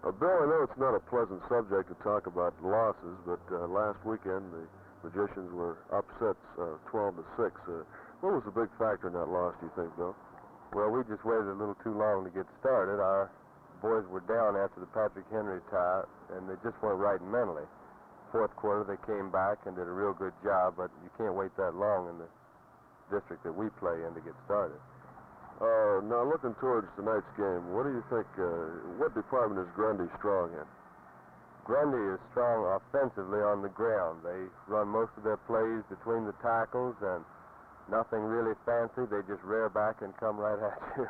Bill, I know it's not a pleasant subject to talk about losses, but last weekend the Magicians were upset 12-6. What was the big factor in that loss, do you think, Bill? Well, we just waited a little too long to get started. Our boys were down after the Patrick Henry tie, and they just weren't right mentally. Fourth quarter, they came back and did a real good job, but you can't wait that long in the district that we play in to get started. Now, looking towards tonight's game, what do you think, what department is Grundy strong in? Grundy is strong offensively on the ground. They run most of their plays between the tackles and nothing really fancy. They just rear back and come right at you.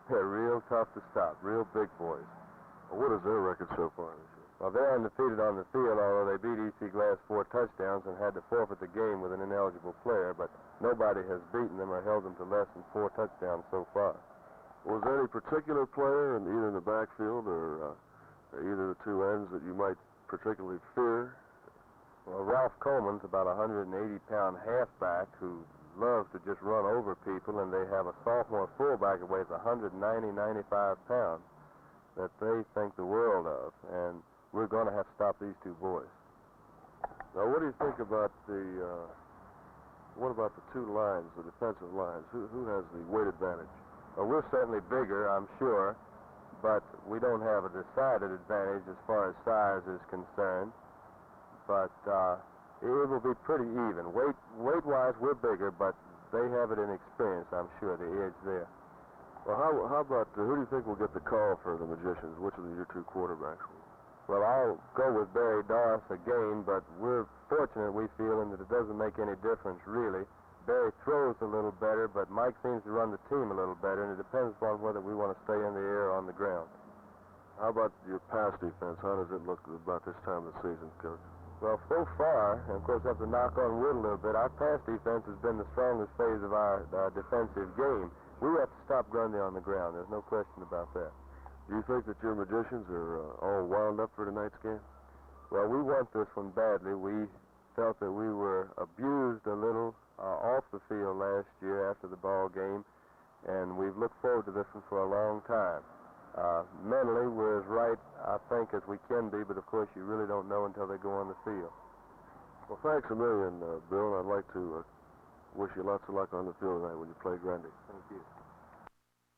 They're real tough to stop, real big boys. What is their record so far this year? Well, they're undefeated on the field, although they beat EC Glass 4 touchdowns and had to forfeit the game with an ineligible player, but nobody has beaten them or held them to less than 4 touchdowns so far. Was there any particular player in either in the backfield or either the two ends that you might particularly fear? Well, Ralph Coleman's about a 180-pound halfback who loves to just run over people, and they have a sophomore fullback who weighs 195 pounds that they think the world of, and we're going to have to stop these two boys. Now, what do you think about what about the two lines, the defensive lines? Who has the weight advantage? Well, we're certainly bigger, I'm sure, but we don't have a decided advantage as far as size is concerned. But it will be pretty even. Weight-wise, we're bigger, but they have it in experience, I'm sure, the edge there. Well, how about, who do you think will get the call for the Magicians? Which of your two quarterbacks? Well, I'll go with Barry Doss again, but we're fortunate, we feel, in that it doesn't make any difference, really. Barry throws a little better, but Mike seems to run the team a little better, and it depends upon whether we want to stay in the air or on the ground. How about your pass defense? How does it look about this time of the season, Coach? Well, so far, and of course I have to knock on wood a little bit, our pass defense has been the strongest phase of our defensive game. We have to stop Grundy on the ground. There's no question about that. Do you think that your Magicians are all wound up for tonight's game? Well, we want this one badly. We felt that we were abused a little off the field last year after the ball game, and we've looked forward to this one for a long time. Mentally, we're as right, I think, as we can be, but of course you really don't know until they go on the field. Well, thanks a million, Bill. I'd like to wish you lots of luck on the field tonight when you play Grundy. Thank you.